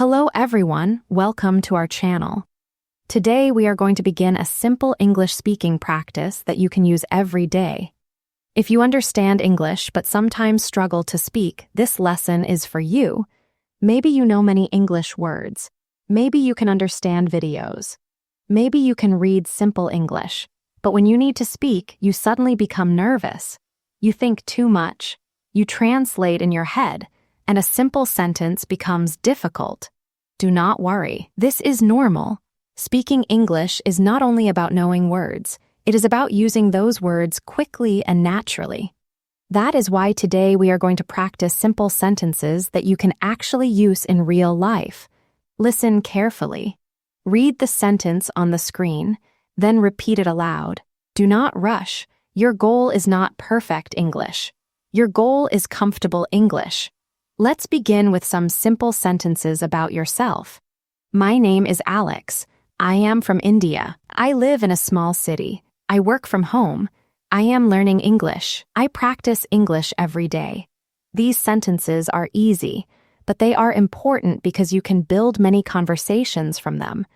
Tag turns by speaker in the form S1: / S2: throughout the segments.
S1: Hello everyone, welcome to our channel. Today we are going to begin a simple English speaking practice that you can use every day. If you understand English but sometimes struggle to speak, this lesson is for you. Maybe you know many English words. Maybe you can understand videos. Maybe you can read simple English. But when you need to speak, you suddenly become nervous. You think too much. You translate in your head, and a simple sentence becomes difficult. Do not worry. This is normal. Speaking English is not only about knowing words, it is about using those words quickly and naturally. That is why today we are going to practice simple sentences that you can actually use in real life. Listen carefully. Read the sentence on the screen, then repeat it aloud. Do not rush. Your goal is not perfect English. Your goal is comfortable English. Let's begin with some simple sentences about yourself. My name is Alex. I am from India. I live in a small city. I work from home. I am learning English. I practice English every day. These sentences are easy, but they are important because you can build many conversations from them.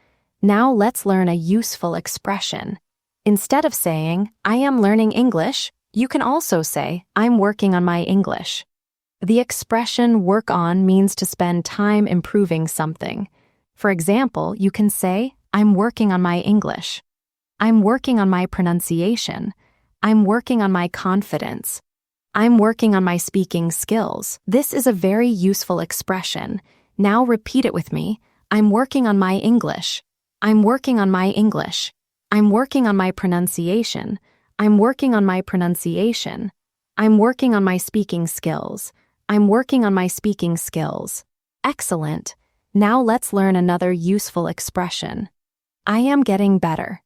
S1: Now let's learn a useful expression. Instead of saying, I am learning English, you can also say, I'm working on my English. The expression work on means to spend time improving something. For example, you can say, I'm working on my English. I'm working on my pronunciation. I'm working on my confidence. I'm working on my speaking skills. This is a very useful expression. Now repeat it with me. I'm working on my English. I'm working on my English. I'm working on my pronunciation. I'm working on my pronunciation. I'm working on my speaking skills. I'm working on my speaking skills. Excellent. Now let's learn another useful expression. I am getting better.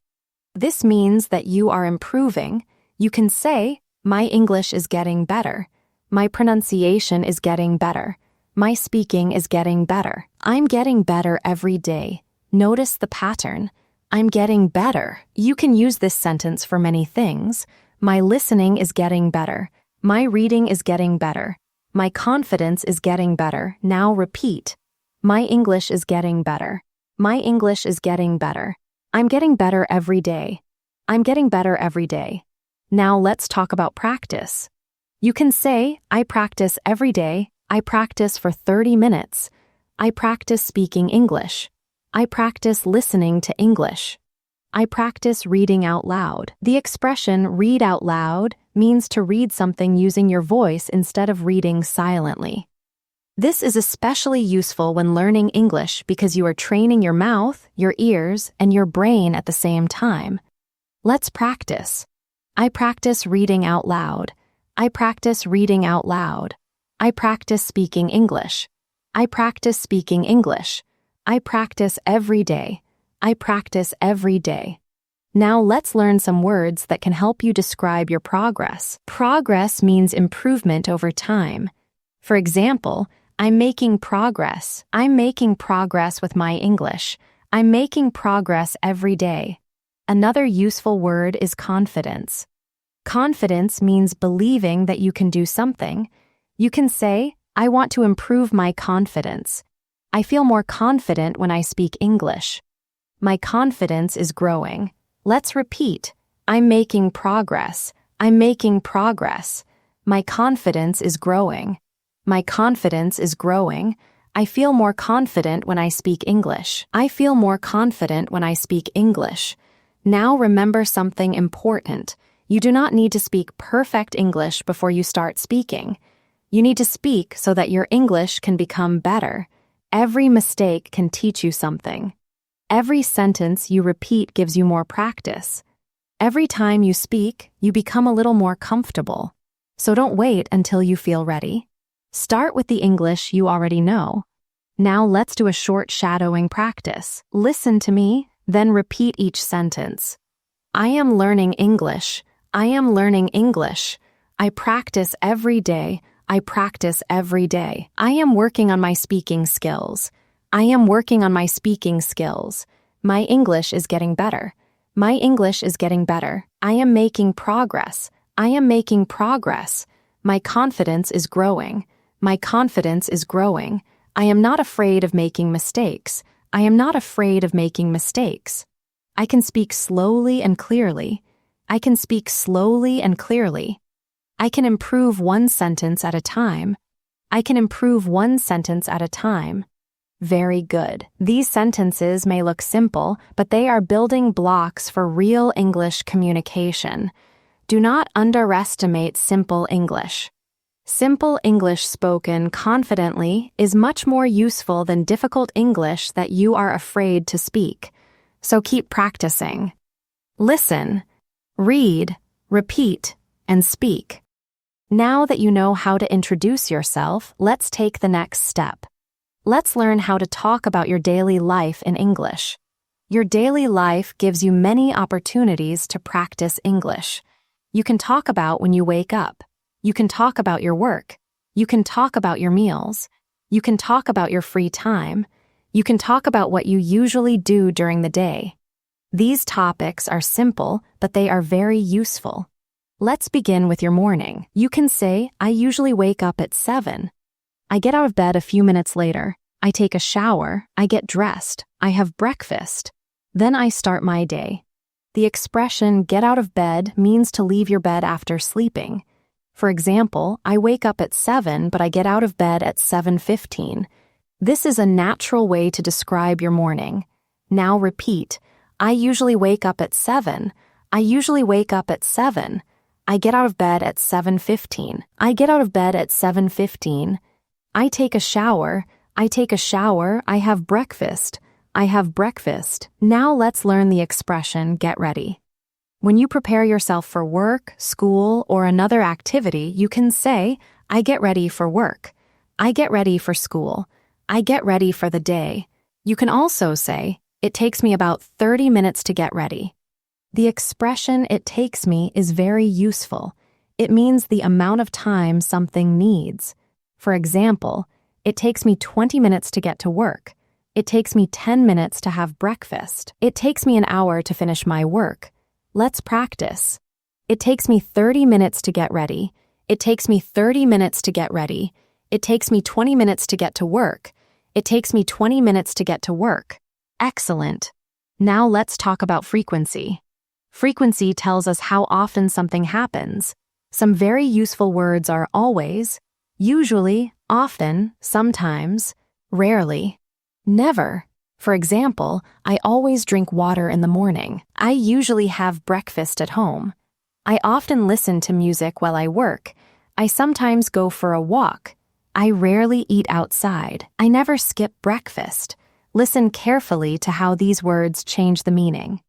S1: This means that you are improving. You can say, my English is getting better. My pronunciation is getting better. My speaking is getting better. I'm getting better every day. Notice the pattern. I'm getting better. You can use this sentence for many things. My listening is getting better. My reading is getting better. My confidence is getting better. Now repeat. My English is getting better. My English is getting better. I'm getting better every day. I'm getting better every day. Now let's talk about practice. You can say, I practice every day. I practice for 30 minutes. I practice speaking English. I practice listening to English. I practice reading out loud. The expression read out loud means to read something using your voice instead of reading silently. This is especially useful when learning English because you are training your mouth, your ears, and your brain at the same time. Let's practice. I practice reading out loud. I practice reading out loud. I practice speaking English. I practice speaking English. I practice every day. I practice every day. Now let's learn some words that can help you describe your progress. Progress means improvement over time. For example, I'm making progress. I'm making progress with my English. I'm making progress every day. Another useful word is confidence. Confidence means believing that you can do something. You can say, I want to improve my confidence. I feel more confident when I speak English. My confidence is growing. Let's repeat. I'm making progress. I'm making progress. My confidence is growing. My confidence is growing. I feel more confident when I speak English. I feel more confident when I speak English. Now remember something important. You do not need to speak perfect English before you start speaking. You need to speak so that your English can become better. Every mistake can teach you something. Every sentence you repeat gives you more practice. Every time you speak, you become a little more comfortable. So don't wait until you feel ready. Start with the English you already know. Now let's do a short shadowing practice. Listen to me, then repeat each sentence. I am learning English. I am learning English. I practice every day. I practice every day. I am working on my speaking skills. I am working on my speaking skills. My English is getting better. My English is getting better. I am making progress. I am making progress. My confidence is growing. My confidence is growing. I am not afraid of making mistakes. I am not afraid of making mistakes. I can speak slowly and clearly. I can speak slowly and clearly. I can improve one sentence at a time. I can improve one sentence at a time. Very good. These sentences may look simple, but they are building blocks for real English communication. Do not underestimate simple English. Simple English spoken confidently is much more useful than difficult English that you are afraid to speak. So keep practicing. Listen, read, repeat, and speak. Now that you know how to introduce yourself, let's take the next step. Let's learn how to talk about your daily life in English. Your daily life gives you many opportunities to practice English. You can talk about when you wake up. You can talk about your work. You can talk about your meals. You can talk about your free time. You can talk about what you usually do during the day. These topics are simple, but they are very useful. Let's begin with your morning. You can say, I usually wake up at 7. I get out of bed a few minutes later. I take a shower. I get dressed. I have breakfast. Then I start my day. The expression get out of bed means to leave your bed after sleeping. For example, I wake up at 7, but I get out of bed at 7:15. This is a natural way to describe your morning. Now repeat, I usually wake up at 7. I usually wake up at 7. I get out of bed at 7:15. I get out of bed at 7:15. I take a shower. I take a shower. I have breakfast. I have breakfast. Now let's learn the expression get ready. When you prepare yourself for work, school, or another activity, you can say, I get ready for work. I get ready for school. I get ready for the day. You can also say, it takes me about 30 minutes to get ready. The expression it takes me is very useful. It means the amount of time something needs. For example, it takes me 20 minutes to get to work. It takes me 10 minutes to have breakfast. It takes me an hour to finish my work. Let's practice. It takes me 30 minutes to get ready. It takes me 30 minutes to get ready. It takes me 20 minutes to get to work. It takes me 20 minutes to get to work. Excellent. Now let's talk about frequency. Frequency tells us how often something happens. Some very useful words are always, usually, often, sometimes, rarely, never. For example, I always drink water in the morning. I usually have breakfast at home. I often listen to music while I work. I sometimes go for a walk. I rarely eat outside. I never skip breakfast. Listen carefully to how these words change the meaning.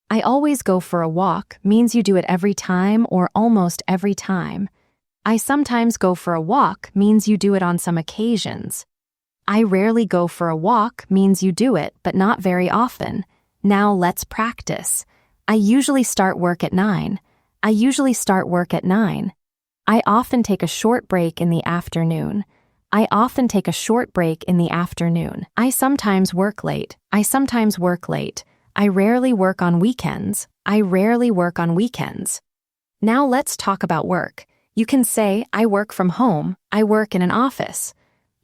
S1: I always go for a walk means you do it every time or almost every time. I sometimes go for a walk means you do it on some occasions. I rarely go for a walk means you do it, but not very often. Now let's practice. I usually start work at 9. I usually start work at 9. I often take a short break in the afternoon. I often take a short break in the afternoon. I sometimes work late. I sometimes work late. I rarely work on weekends. I rarely work on weekends. Now let's talk about work. You can say, I work from home. I work in an office.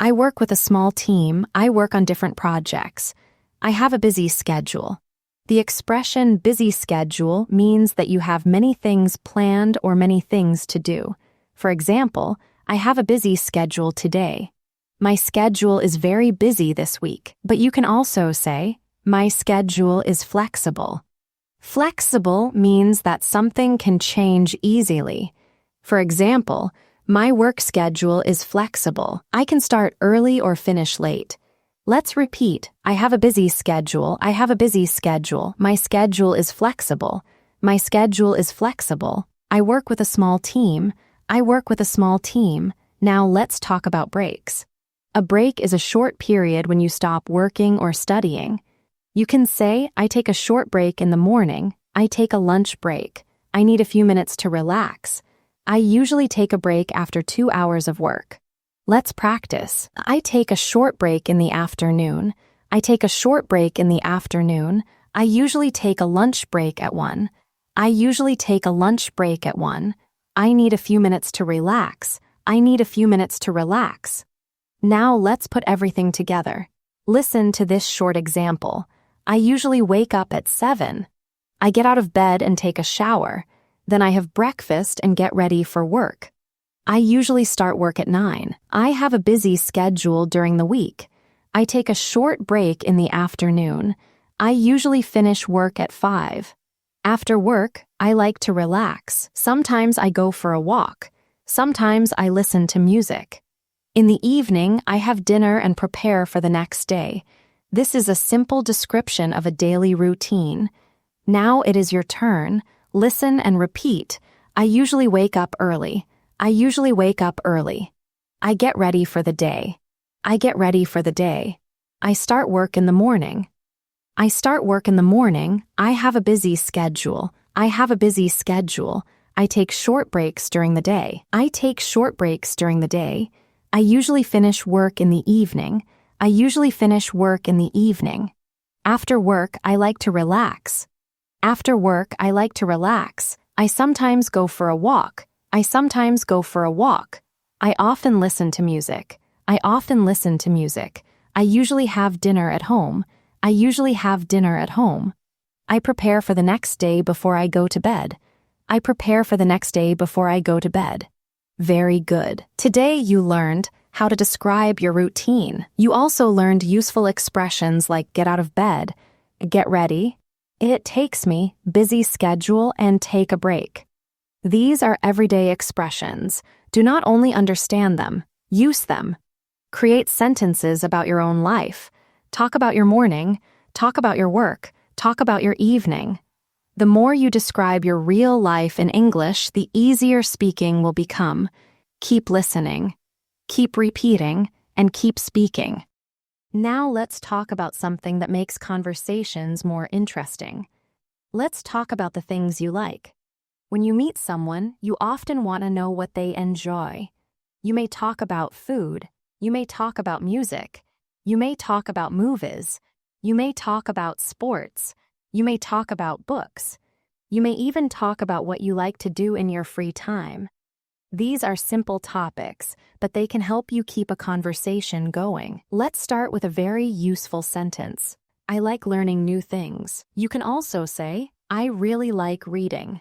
S1: I work with a small team. I work on different projects. I have a busy schedule. The expression busy schedule means that you have many things planned or many things to do. For example, I have a busy schedule today. My schedule is very busy this week, but you can also say, my schedule is flexible. Flexible means that something can change easily. For example, my work schedule is flexible. I can start early or finish late. Let's repeat. I have a busy schedule. I have a busy schedule. My schedule is flexible. My schedule is flexible. I work with a small team. I work with a small team. Now let's talk about breaks. A break is a short period when you stop working or studying. You can say, I take a short break in the morning. I take a lunch break. I need a few minutes to relax. I usually take a break after 2 hours of work. Let's practice. I take a short break in the afternoon. I take a short break in the afternoon. I usually take a lunch break at 1. I usually take a lunch break at 1. I need a few minutes to relax. I need a few minutes to relax. Now let's put everything together. Listen to this short example. I usually wake up at 7. I get out of bed and take a shower. Then I have breakfast and get ready for work. I usually start work at 9. I have a busy schedule during the week. I take a short break in the afternoon. I usually finish work at 5. After work, I like to relax. Sometimes I go for a walk. Sometimes I listen to music. In the evening, I have dinner and prepare for the next day. This is a simple description of a daily routine. Now it is your turn. Listen and repeat. I usually wake up early. I usually wake up early. I get ready for the day. I get ready for the day. I start work in the morning. I start work in the morning. I have a busy schedule. I have a busy schedule. I take short breaks during the day. I take short breaks during the day. I usually finish work in the evening. I usually finish work in the evening. After work, I like to relax. After work, I like to relax. I sometimes go for a walk. I sometimes go for a walk. I often listen to music. I often listen to music. I usually have dinner at home. I usually have dinner at home. I prepare for the next day before I go to bed. I prepare for the next day before I go to bed. Very good. Today you learned how to describe your routine. You also learned useful expressions like get out of bed, get ready, it takes me, busy schedule, and take a break. These are everyday expressions. Do not only understand them, use them. Create sentences about your own life. Talk about your morning, talk about your work, talk about your evening. The more you describe your real life in English, the easier speaking will become. Keep listening, keep repeating, and keep speaking. Now let's talk about something that makes conversations more interesting. Let's talk about the things you like. When you meet someone, you often want to know what they enjoy. You may talk about food. You may talk about music. You may talk about movies. You may talk about sports. You may talk about books. You may even talk about what you like to do in your free time. These are simple topics, but they can help you keep a conversation going. Let's start with a very useful sentence. I like learning new things. You can also say, I really like reading.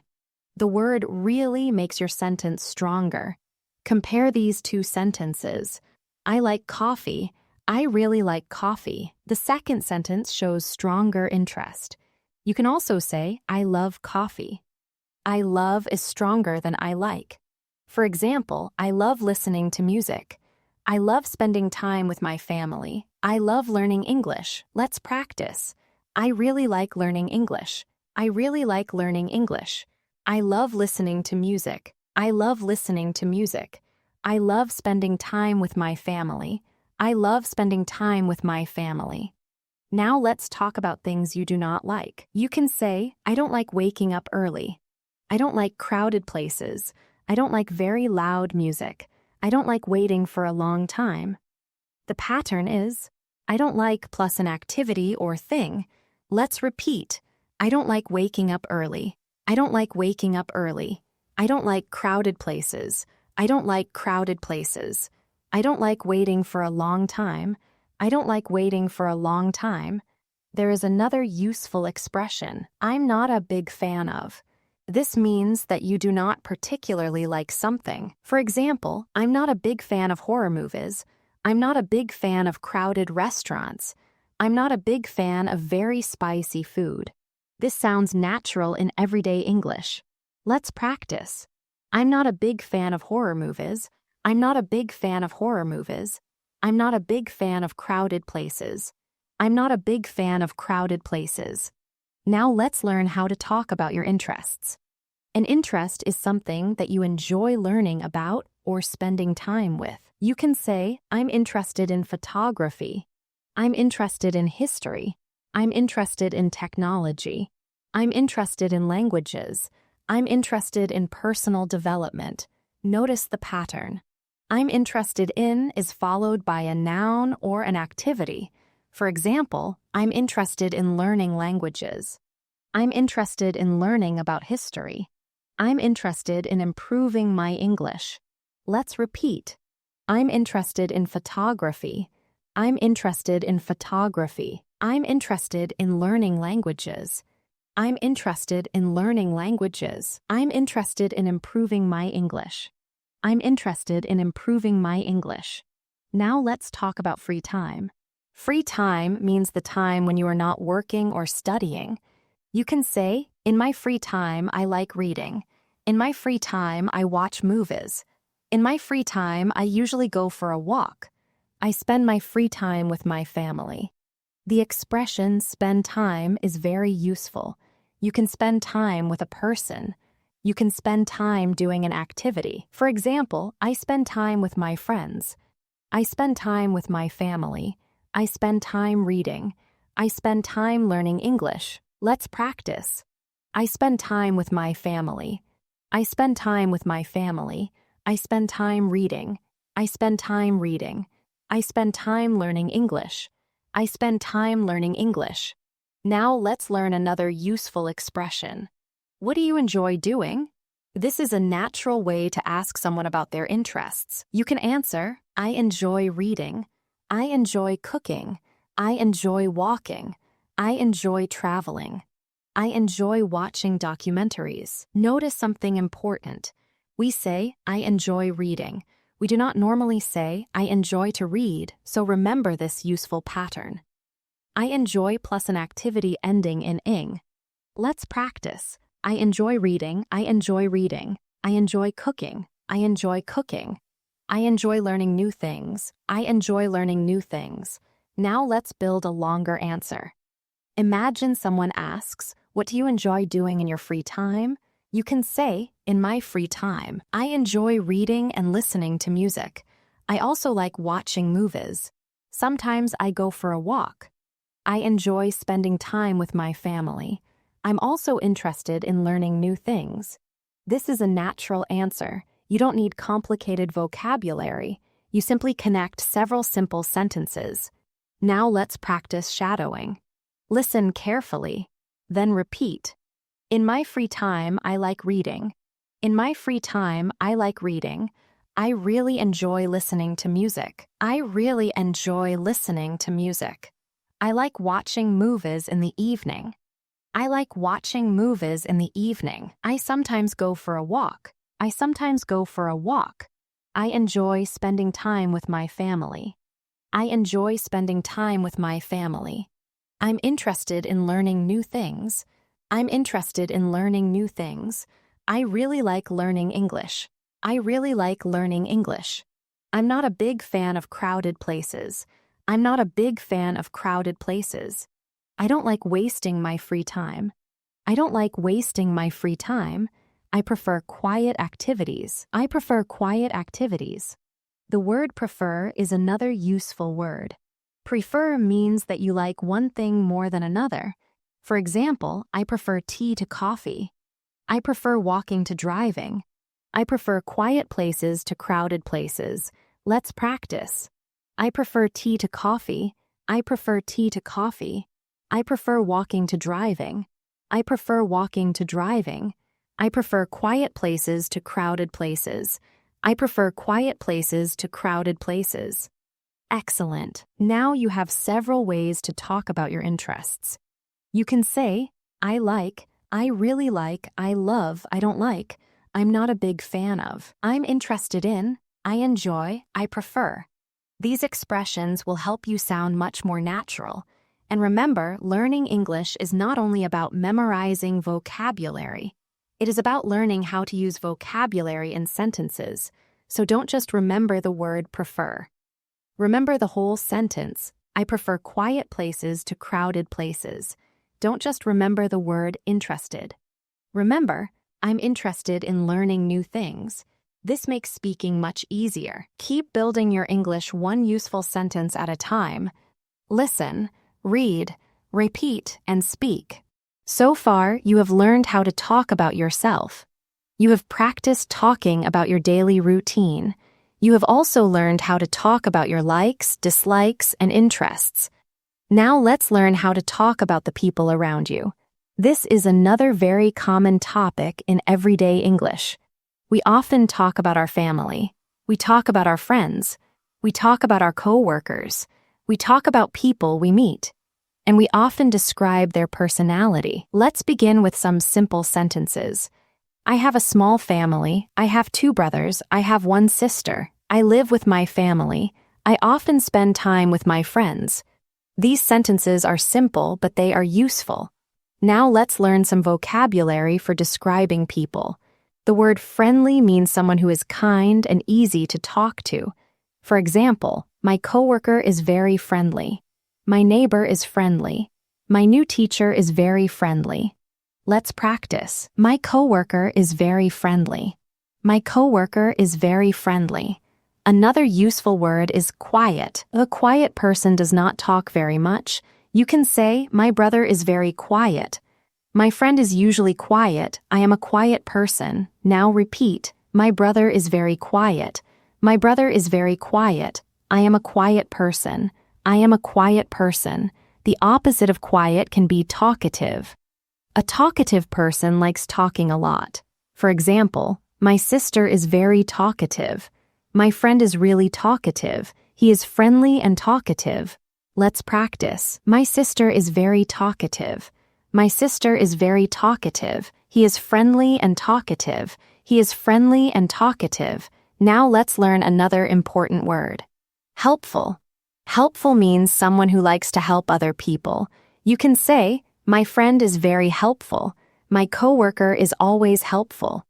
S1: The word really makes your sentence stronger. Compare these two sentences. I like coffee. I really like coffee. The second sentence shows stronger interest. You can also say, I love coffee. I love is stronger than I like. For example, I love listening to music. I love spending time with my family. I love learning English. Let's practice. I really like learning English. I really like learning English. I love listening to music. I love listening to music. I love spending time with my family. I love spending time with my family. Now let's talk about things you do not like. You can say, I don't like waking up early. I don't like crowded places. I don't like very loud music. I don't like waiting for a long time. The pattern is, I don't like plus an activity or thing. Let's repeat. I don't like waking up early. I don't like waking up early. I don't like crowded places. I don't like crowded places. I don't like waiting for a long time. I don't like waiting for a long time. There is another useful expression, I'm not a big fan of. This means that you do not particularly like something. For example, I'm not a big fan of horror movies. I'm not a big fan of crowded restaurants. I'm not a big fan of very spicy food. This sounds natural in everyday English. Let's practice. I'm not a big fan of horror movies. I'm not a big fan of horror movies. I'm not a big fan of crowded places. I'm not a big fan of crowded places. Now let's learn how to talk about your interests. An interest is something that you enjoy learning about or spending time with. You can say, I'm interested in photography. I'm interested in history. I'm interested in technology. I'm interested in languages. I'm interested in personal development. Notice the pattern. I'm interested in is followed by a noun or an activity. For example, I'm interested in learning languages. I'm interested in learning about history. I'm interested in improving my English. Let's repeat. I'm interested in photography. I'm interested in photography. I'm interested in learning languages. I'm interested in learning languages. I'm interested in improving my English. I'm interested in improving my English. Now let's talk about free time. Free time means the time when you are not working or studying. You can say, in my free time, I like reading. In my free time, I watch movies. In my free time, I usually go for a walk. I spend my free time with my family. The expression spend time is very useful. You can spend time with a person. You can spend time doing an activity. For example, I spend time with my friends. I spend time with my family. I spend time reading. I spend time learning English. Let's practice. I spend time with my family. I spend time with my family. I spend time reading. I spend time reading. I spend time learning English. I spend time learning English. Now let's learn another useful expression. What do you enjoy doing? This is a natural way to ask someone about their interests. You can answer, I enjoy reading. I enjoy cooking. I enjoy walking. I enjoy traveling. I enjoy watching documentaries. Notice something important. We say, I enjoy reading. We do not normally say, I enjoy to read, so remember this useful pattern. I enjoy plus an activity ending in ing. Let's practice. I enjoy reading. I enjoy reading. I enjoy cooking. I enjoy cooking. I enjoy learning new things. I enjoy learning new things. Now let's build a longer answer. Imagine someone asks, what do you enjoy doing in your free time? You can say, in my free time, I enjoy reading and listening to music. I also like watching movies. Sometimes I go for a walk. I enjoy spending time with my family. I'm also interested in learning new things. This is a natural answer. You don't need complicated vocabulary. You simply connect several simple sentences. Now let's practice shadowing. Listen carefully, then repeat. In my free time, I like reading. In my free time, I like reading. I really enjoy listening to music. I really enjoy listening to music. I like watching movies in the evening. I like watching movies in the evening. I sometimes go for a walk. I sometimes go for a walk. I enjoy spending time with my family. I enjoy spending time with my family. I'm interested in learning new things. I'm interested in learning new things. I really like learning English. I really like learning English. I'm not a big fan of crowded places. I'm not a big fan of crowded places. I don't like wasting my free time. I don't like wasting my free time. I prefer quiet activities. I prefer quiet activities. The word prefer is another useful word. Prefer means that you like one thing more than another. For example, I prefer tea to coffee. I prefer walking to driving. I prefer quiet places to crowded places. Let's practice. I prefer tea to coffee. I prefer tea to coffee. I prefer walking to driving. I prefer walking to driving. I prefer quiet places to crowded places. I prefer quiet places to crowded places. Excellent. Now you have several ways to talk about your interests. You can say, I like, I really like, I love, I don't like, I'm not a big fan of, I'm interested in, I enjoy, I prefer. These expressions will help you sound much more natural. And remember, learning English is not only about memorizing vocabulary. It is about learning how to use vocabulary in sentences. So don't just remember the word prefer. Remember the whole sentence. I prefer quiet places to crowded places. Don't just remember the word interested. Remember, I'm interested in learning new things. This makes speaking much easier. Keep building your English one useful sentence at a time. Listen, read, repeat, and speak. So far, you have learned how to talk about yourself. You have practiced talking about your daily routine. You have also learned how to talk about your likes, dislikes, and interests. Now let's learn how to talk about the people around you. This is another very common topic in everyday English. We often talk about our family. We talk about our friends. We talk about our coworkers. We talk about people we meet. And we often describe their personality. Let's begin with some simple sentences. I have a small family. I have 2 brothers. I have 1 sister. I live with my family. I often spend time with my friends. These sentences are simple, but they are useful. Now let's learn some vocabulary for describing people. The word friendly means someone who is kind and easy to talk to. For example, my coworker is very friendly. My neighbor is friendly. My new teacher is very friendly. Let's practice. My coworker is very friendly. My coworker is very friendly. Another useful word is quiet. A quiet person does not talk very much. You can say, my brother is very quiet. My friend is usually quiet. I am a quiet person. Now repeat. My brother is very quiet. My brother is very quiet. I am a quiet person. I am a quiet person. The opposite of quiet can be talkative. A talkative person likes talking a lot. For example, my sister is very talkative. My friend is really talkative. He is friendly and talkative. Let's practice. My sister is very talkative. My sister is very talkative. He is friendly and talkative. He is friendly and talkative. Now let's learn another important word. Helpful. Helpful means someone who likes to help other people. You can say, my friend is very helpful. My coworker is always helpful.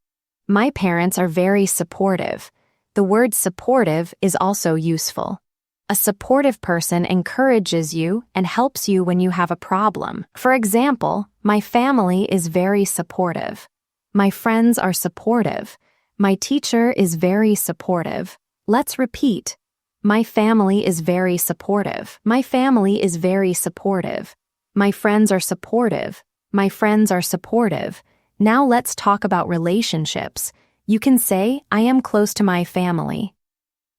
S1: My parents are very supportive. The word supportive is also useful. A supportive person encourages you and helps you when you have a problem. For example, my family is very supportive. My friends are supportive. My teacher is very supportive. Let's repeat. My family is very supportive. My family is very supportive. My friends are supportive. My friends are supportive. Now let's talk about relationships. You can say, I am close to my family.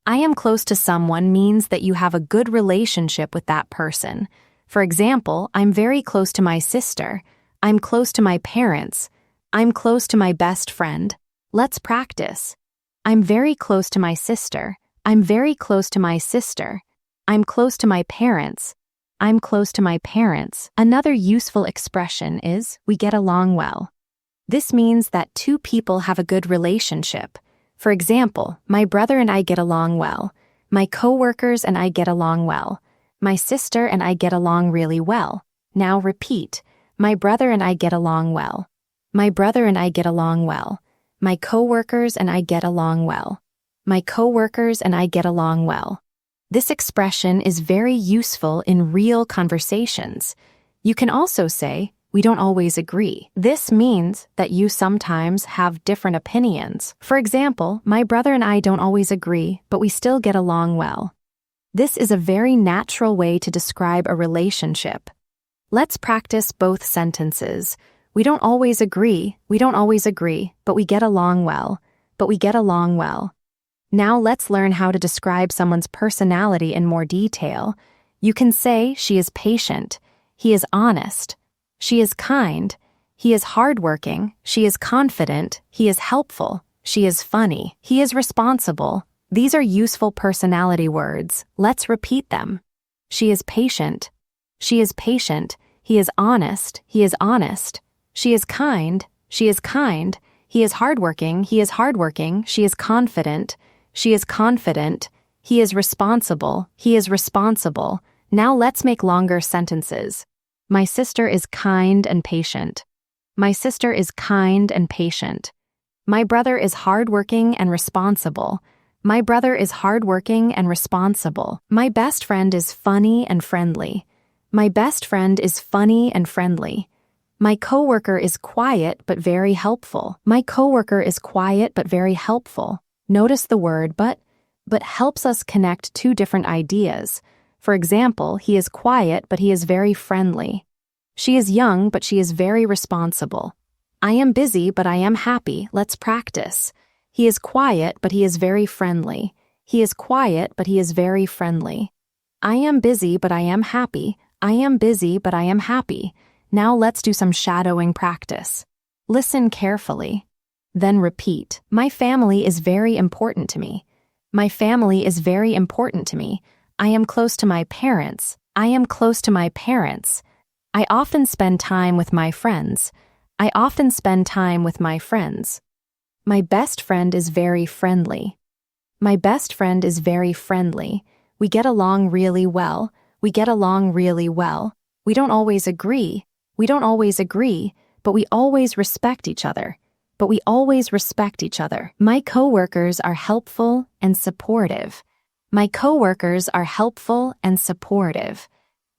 S1: I am close to someone means that you have a good relationship with that person. For example, I'm very close to my sister. I'm close to my parents. I'm close to my best friend. Let's practice. I'm very close to my sister. I'm very close to my sister. I'm close to my parents. I'm close to my parents. Another useful expression is, we get along well. This means that 2 people have a good relationship. For example, my brother and I get along well. My coworkers and I get along well. My sister and I get along really well. Now repeat. My brother and I get along well. My brother and I get along well. My coworkers and I get along well. My coworkers and I get along well. This expression is very useful in real conversations. You can also say, we don't always agree. This means that you sometimes have different opinions. For example, my brother and I don't always agree, but we still get along well. This is a very natural way to describe a relationship. Let's practice both sentences. We don't always agree, but we get along well, Now let's learn how to describe someone's personality in more detail. You can say she is patient, he is honest, she is kind, he is hardworking, she is confident, he is helpful, she is funny, he is responsible. These are useful personality words. Let's repeat them. She is patient. She is patient. He is honest. He is honest. She is kind. She is kind. He is hardworking. He is hardworking. She is confident. She is confident. He is responsible. He is responsible. Now let's make longer sentences. My sister is kind and patient. My sister is kind and patient. My brother is hardworking and responsible. My brother is hardworking and responsible. My best friend is funny and friendly. My best friend is funny and friendly. My coworker is quiet but very helpful. My coworker is quiet but very helpful. Notice the word but helps us connect 2 different ideas. For example, he is quiet but he is very friendly. She is young but she is very responsible. I am busy but I am happy. Let's practice. He is quiet but he is very friendly. He is quiet but he is very friendly. I am busy but I am happy. I am busy but I am happy. Now let's do some shadowing practice. Listen carefully. Then repeat. My family is very important to me. My family is very important to me. I am close to my parents. I am close to my parents. I often spend time with my friends. I often spend time with my friends. My best friend is very friendly. My best friend is very friendly. We get along really well. We get along really well. We don't always agree. We don't always agree, but we always respect each other. But we always respect each other. My coworkers are helpful and supportive. My coworkers are helpful and supportive.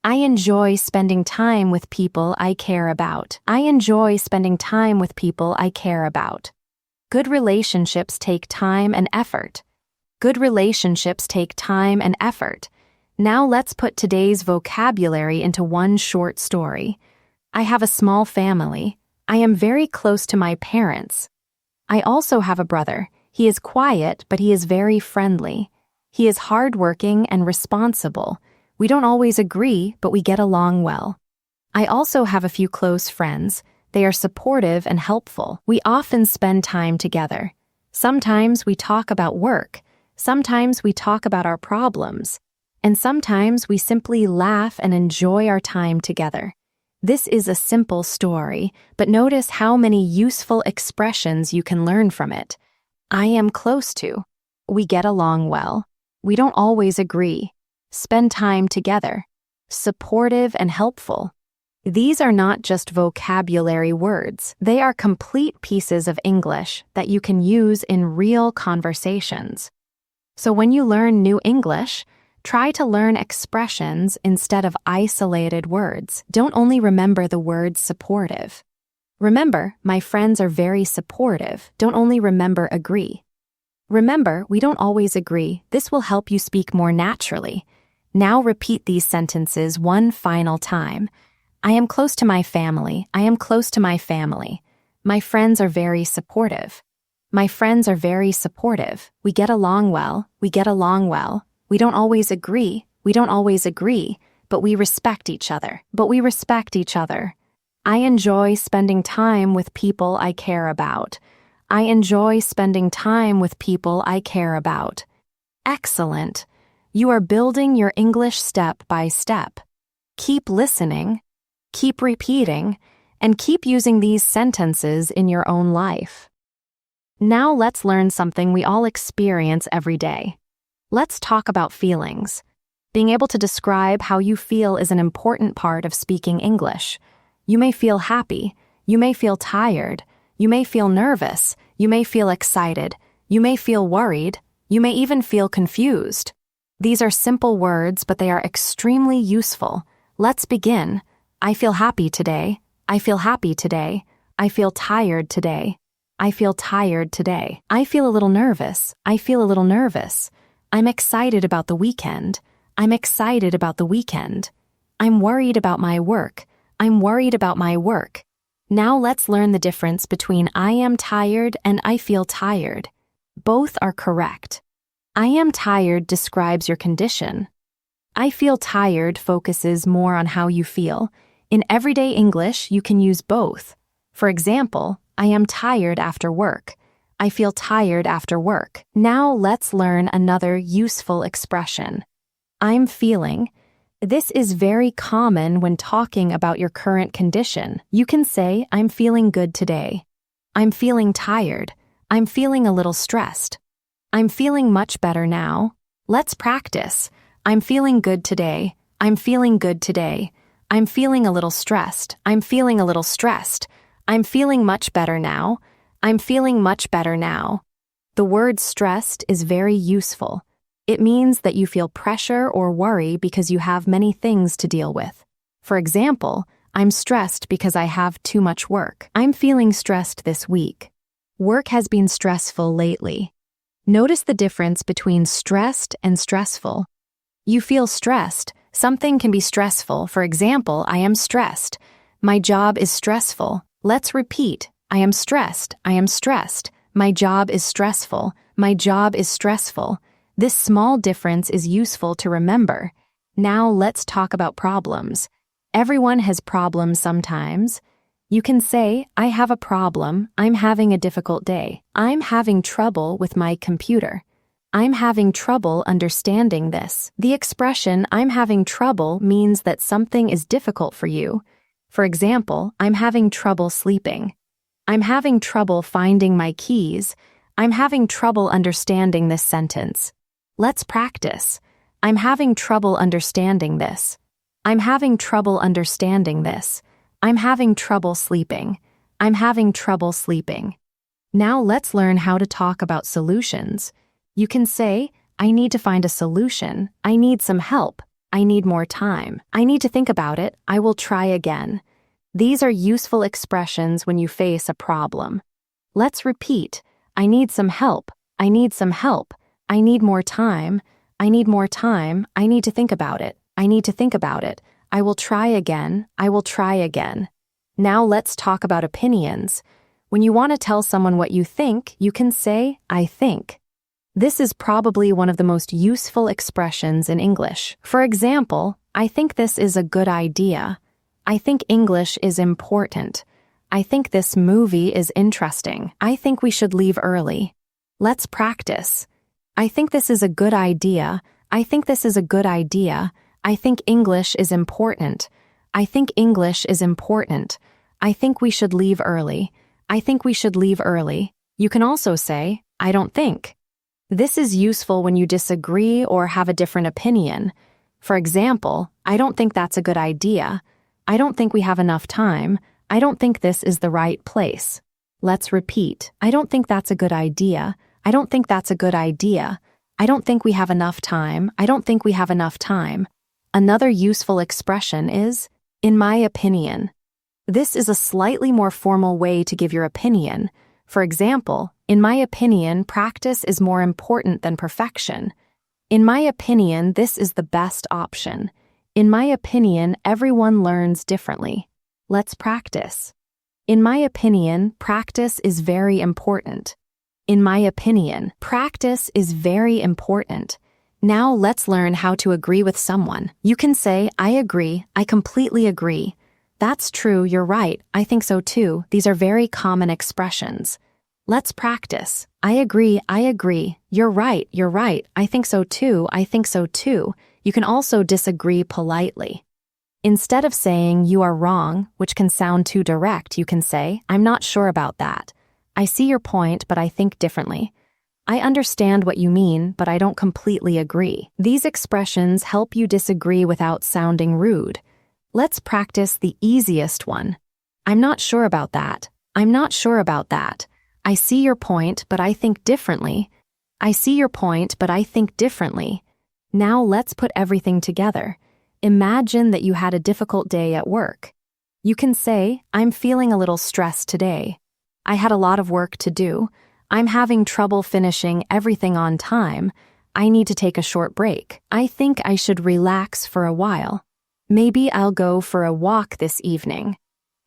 S1: I enjoy spending time with people I care about. I enjoy spending time with people I care about. Good relationships take time and effort. Good relationships take time and effort. Now let's put today's vocabulary into one short story. I have a small family. I am very close to my parents. I also have a brother. He is quiet, but he is very friendly. He is hardworking and responsible. We don't always agree, but we get along well. I also have a few close friends. They are supportive and helpful. We often spend time together. Sometimes we talk about work. Sometimes we talk about our problems. And sometimes we simply laugh and enjoy our time together. This is a simple story, but notice how many useful expressions you can learn from it. I am close to. We get along well. We don't always agree. Spend time together. Supportive and helpful. These are not just vocabulary words. They are complete pieces of English that you can use in real conversations. So when you learn new English, try to learn expressions instead of isolated words. Don't only remember the word supportive. Remember, my friends are very supportive. Don't only remember agree. Remember, we don't always agree. This will help you speak more naturally. Now repeat these sentences one final time. I am close to my family. I am close to my family. My friends are very supportive. My friends are very supportive. We get along well. We get along well. We don't always agree. We don't always agree, but we respect each other. But we respect each other. I enjoy spending time with people I care about. I enjoy spending time with people I care about. Excellent. You are building your English step by step. Keep listening, keep repeating, and keep using these sentences in your own life. Now let's learn something we all experience every day. Let's talk about feelings. Being able to describe how you feel is an important part of speaking English. You may feel happy. You may feel tired. You may feel nervous. You may feel excited. You may feel worried. You may even feel confused. These are simple words, but they are extremely useful. Let's begin. I feel happy today. I feel happy today. I feel tired today. I feel tired today. I feel a little nervous. I feel a little nervous. I'm excited about the weekend. I'm excited about the weekend. I'm worried about my work. I'm worried about my work. Now let's learn the difference between I am tired and I feel tired. Both are correct. I am tired describes your condition. I feel tired focuses more on how you feel. In everyday English, you can use both. For example, I am tired after work. I feel tired after work. Now let's learn another useful expression. I'm feeling. This is very common when talking about your current condition. You can say, I'm feeling good today. I'm feeling tired. I'm feeling a little stressed. I'm feeling much better now. Let's practice. I'm feeling good today. I'm feeling good today. I'm feeling a little stressed. I'm feeling a little stressed. I'm feeling much better now. I'm feeling much better now. The word stressed is very useful. It means that you feel pressure or worry because you have many things to deal with. For example, I'm stressed because I have too much work. I'm feeling stressed this week. Work has been stressful lately. Notice the difference between stressed and stressful. You feel stressed. Something can be stressful. For example, I am stressed. My job is stressful. Let's repeat. I am stressed. I am stressed. My job is stressful. My job is stressful. This small difference is useful to remember. Now let's talk about problems. Everyone has problems sometimes. You can say, I have a problem. I'm having a difficult day. I'm having trouble with my computer. I'm having trouble understanding this. The expression I'm having trouble means that something is difficult for you. For example, I'm having trouble sleeping. I'm having trouble finding my keys. I'm having trouble understanding this sentence. Let's practice. I'm having trouble understanding this. I'm having trouble understanding this. I'm having trouble sleeping. I'm having trouble sleeping. Now let's learn how to talk about solutions. You can say, I need to find a solution. I need some help. I need more time. I need to think about it. I will try again. These are useful expressions when you face a problem. Let's repeat. I need some help. I need some help. I need more time. I need more time. I need to think about it. I need to think about it. I will try again. I will try again. Now let's talk about opinions. When you want to tell someone what you think, you can say, I think. This is probably one of the most useful expressions in English. For example, I think this is a good idea. I think English is important. I think this movie is interesting. I think we should leave early. Let's practice. I think this is a good idea. I think this is a good idea. I think English is important. I think English is important. I think we should leave early. I think we should leave early. You can also say, I don't think. This is useful when you disagree or have a different opinion. For example, I don't think that's a good idea. I don't think we have enough time. I don't think this is the right place. Let's repeat. I don't think that's a good idea. I don't think that's a good idea. I don't think we have enough time. I don't think we have enough time. Another useful expression is, in my opinion. This is a slightly more formal way to give your opinion. For example, in my opinion, practice is more important than perfection. In my opinion, this is the best option. In my opinion, everyone learns differently. Let's practice. In my opinion, practice is very important. In my opinion, practice is very important. Now let's learn how to agree with someone. You can say, I agree, I completely agree. That's true, you're right, I think so too. These are very common expressions. Let's practice. I agree, you're right, I think so too, I think so too. You can also disagree politely. Instead of saying you are wrong, which can sound too direct, you can say, I'm not sure about that. I see your point, but I think differently. I understand what you mean, but I don't completely agree. These expressions help you disagree without sounding rude. Let's practice the easiest one. I'm not sure about that. I'm not sure about that. I see your point, but I think differently. I see your point, but I think differently. Now let's put everything together. Imagine that you had a difficult day at work. You can say, I'm feeling a little stressed today. I had a lot of work to do. I'm having trouble finishing everything on time. I need to take a short break. I think I should relax for a while. Maybe I'll go for a walk this evening.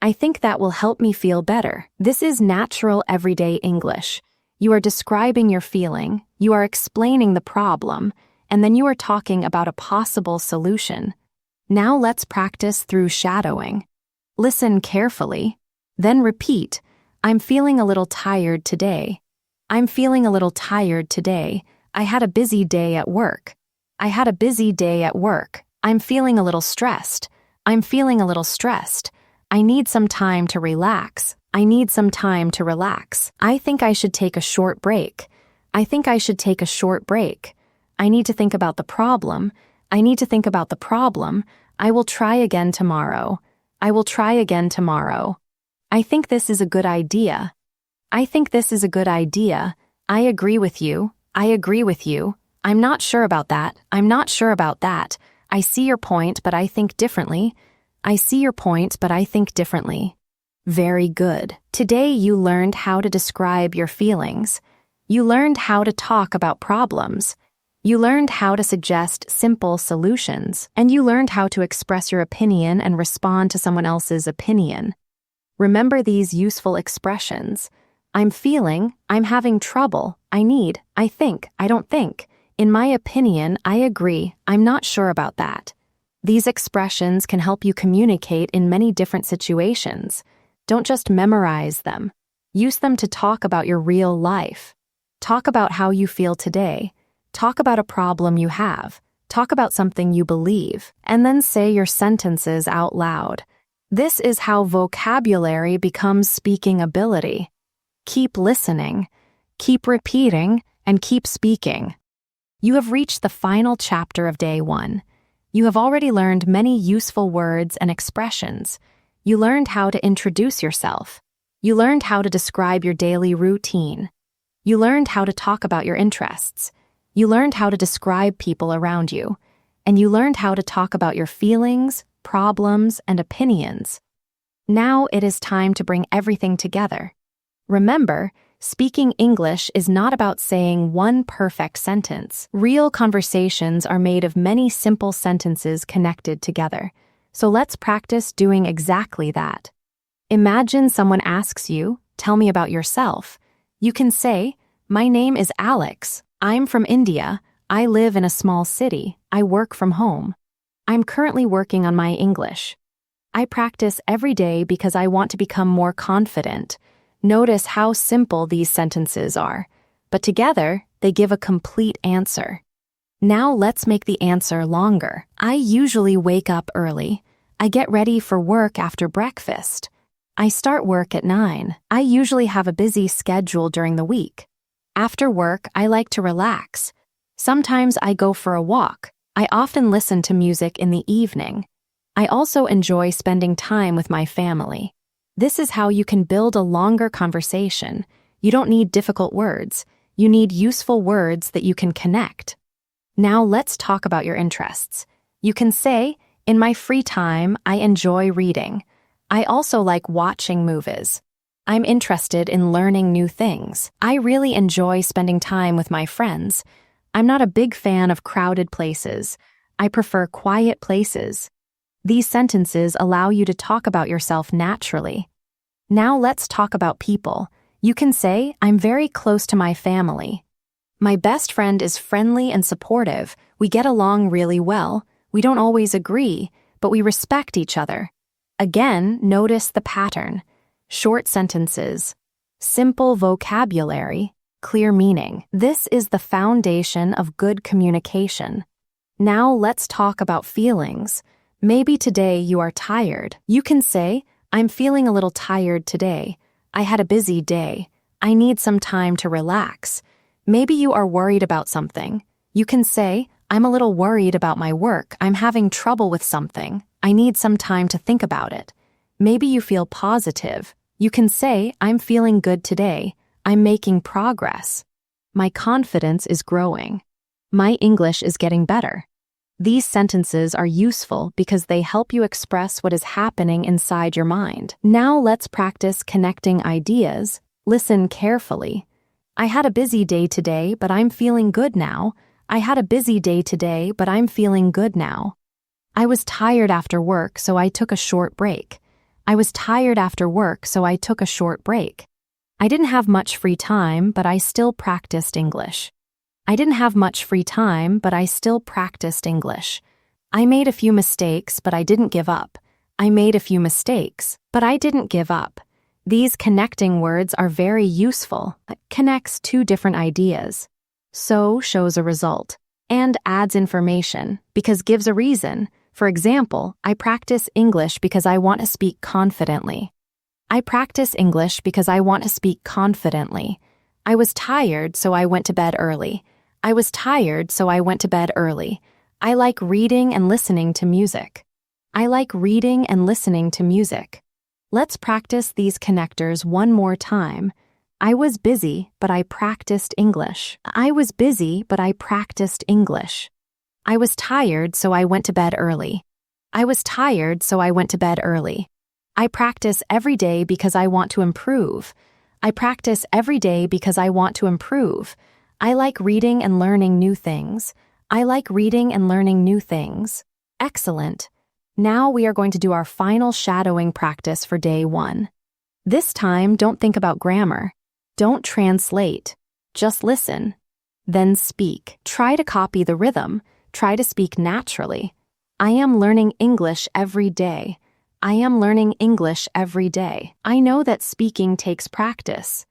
S1: I think that will help me feel better. This is natural everyday English. You are describing your feeling, you are explaining the problem, and then you are talking about a possible solution. Now let's practice through shadowing. Listen carefully, then repeat, I'm feeling a little tired today. I'm feeling a little tired today. I had a busy day at work. I had a busy day at work. I'm feeling a little stressed. I'm feeling a little stressed. I need some time to relax. I need some time to relax. I think I should take a short break. I think I should take a short break. I need to think about the problem. I need to think about the problem. I will try again tomorrow. I will try again tomorrow. I think this is a good idea. I think this is a good idea. I agree with you. I agree with you. I'm not sure about that. I'm not sure about that. I see your point, but I think differently. I see your point, but I think differently. Very good. Today you learned how to describe your feelings. You learned how to talk about problems. You learned how to suggest simple solutions. And you learned how to express your opinion and respond to someone else's opinion. Remember these useful expressions. I'm feeling, I'm having trouble, I need, I think, I don't think. In my opinion, I agree, I'm not sure about that. These expressions can help you communicate in many different situations. Don't just memorize them. Use them to talk about your real life. Talk about how you feel today. Talk about a problem you have. Talk about something you believe, and then say your sentences out loud. This is how vocabulary becomes speaking ability. Keep listening, keep repeating, and keep speaking. You have reached the final chapter of day 1. You have already learned many useful words and expressions. You learned how to introduce yourself. You learned how to describe your daily routine. You learned how to talk about your interests. You learned how to describe people around you. And you learned how to talk about your feelings, problems, and opinions. Now it is time to bring everything together. Remember, speaking English is not about saying one perfect sentence. Real conversations are made of many simple sentences connected together. So let's practice doing exactly that. Imagine someone asks you, "Tell me about yourself." You can say, "My name is Alex. I'm from India. I live in a small city. I work from home. I'm currently working on my English. I practice every day because I want to become more confident." Notice how simple these sentences are, but together they give a complete answer. Now let's make the answer longer. I usually wake up early. I get ready for work after breakfast. I start work at 9. I usually have a busy schedule during the week. After work, I like to relax. Sometimes I go for a walk. I often listen to music in the evening. I also enjoy spending time with my family. This is how you can build a longer conversation. You don't need difficult words. You need useful words that you can connect. Now let's talk about your interests. You can say, "In my free time, I enjoy reading. I also like watching movies. I'm interested in learning new things. I really enjoy spending time with my friends. I'm not a big fan of crowded places. I prefer quiet places." These sentences allow you to talk about yourself naturally. Now let's talk about people. You can say, "I'm very close to my family. My best friend is friendly and supportive. We get along really well. We don't always agree, but we respect each other." Again, notice the pattern. Short sentences, simple vocabulary, clear meaning. This is the foundation of good communication. Now let's talk about feelings. Maybe today you are tired. You can say, "I'm feeling a little tired today. I had a busy day. I need some time to relax." Maybe you are worried about something. You can say, "I'm a little worried about my work. I'm having trouble with something. I need some time to think about it." Maybe you feel positive. You can say, "I'm feeling good today. I'm making progress. My confidence is growing. My English is getting better." These sentences are useful because they help you express what is happening inside your mind. Now let's practice connecting ideas. Listen carefully. "I had a busy day today, but I'm feeling good now. I had a busy day today, but I'm feeling good now. I was tired after work, so I took a short break. I was tired after work, so I took a short break. I didn't have much free time, but I still practiced English. I didn't have much free time, but I still practiced English. I made a few mistakes, but I didn't give up. I made a few mistakes, but I didn't give up." These connecting words are very useful. It connects two different ideas. "So" shows a result, and adds information, because gives a reason. For example, I practice English because I want to speak confidently. I practice English because I want to speak confidently. I was tired, so I went to bed early. I was tired, so I went to bed early. I like reading and listening to music. I like reading and listening to music. Let's practice these connectors one more time. I was busy, but I practiced English. I was busy, but I practiced English. I was tired, so I went to bed early. I was tired, so I went to bed early. I practice every day because I want to improve. I practice every day because I want to improve. I like reading and learning new things. I like reading and learning new things. Excellent. Now we are going to do our final shadowing practice for day 1. This time, don't think about grammar. Don't translate. Just listen. Then speak. Try to copy the rhythm. Try to speak naturally. I am learning English every day. I am learning English every day. I know that speaking takes practice.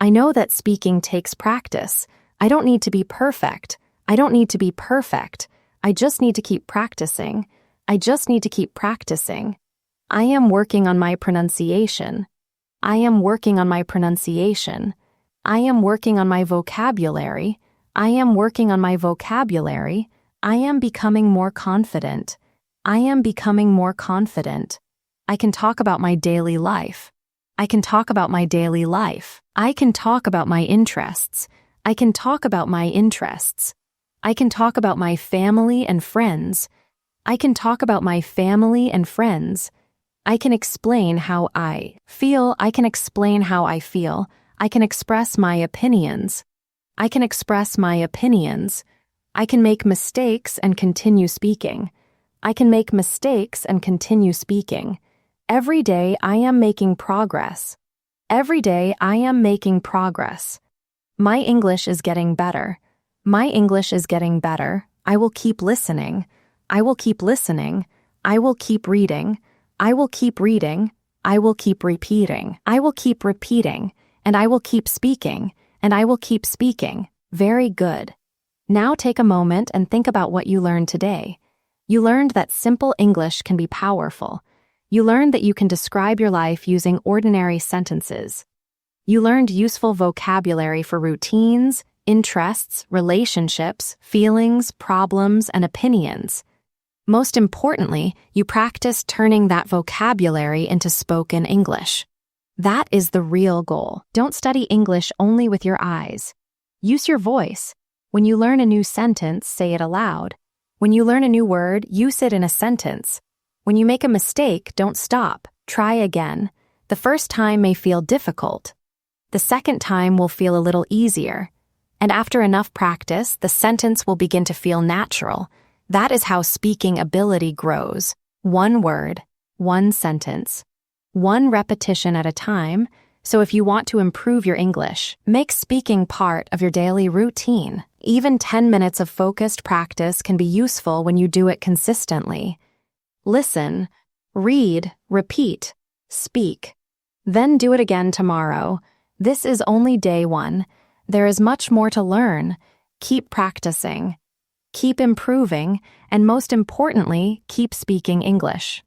S1: I know that speaking takes practice. I don't need to be perfect. I don't need to be perfect. I just need to keep practicing. I just need to keep practicing. I am working on my pronunciation. I am working on my pronunciation. I am working on my vocabulary. I am working on my vocabulary. I am becoming more confident. I am becoming more confident. I can talk about my daily life. I can talk about my daily life. I can talk about my interests. I can talk about my interests. I can talk about my family and friends. I can talk about my family and friends. I can explain how I feel. I can explain how I feel. I can express my opinions. I can express my opinions. I can make mistakes and continue speaking. I can make mistakes and continue speaking. Every day I am making progress. Every day I am making progress. My English is getting better. My English is getting better. I will keep listening. I will keep listening. I will keep reading. I will keep reading. I will keep repeating. I will keep repeating. And I will keep speaking. And I will keep speaking. Very good. Now take a moment and think about what you learned today. You learned that simple English can be powerful. You learned that you can describe your life using ordinary sentences. You learned useful vocabulary for routines, interests, relationships, feelings, problems, and opinions. Most importantly, you practiced turning that vocabulary into spoken English. That is the real goal. Don't study English only with your eyes. Use your voice. When you learn a new sentence, say it aloud. When you learn a new word, use it in a sentence. When you make a mistake, don't stop. Try again. The first time may feel difficult. The second time will feel a little easier. And after enough practice, the sentence will begin to feel natural. That is how speaking ability grows. One word, one sentence, one repetition at a time. So if you want to improve your English, make speaking part of your daily routine. Even 10 minutes of focused practice can be useful when you do it consistently. Listen, read, repeat, speak. Then do it again tomorrow. This is only day 1. There is much more to learn. Keep practicing. Keep improving, and most importantly, keep speaking English.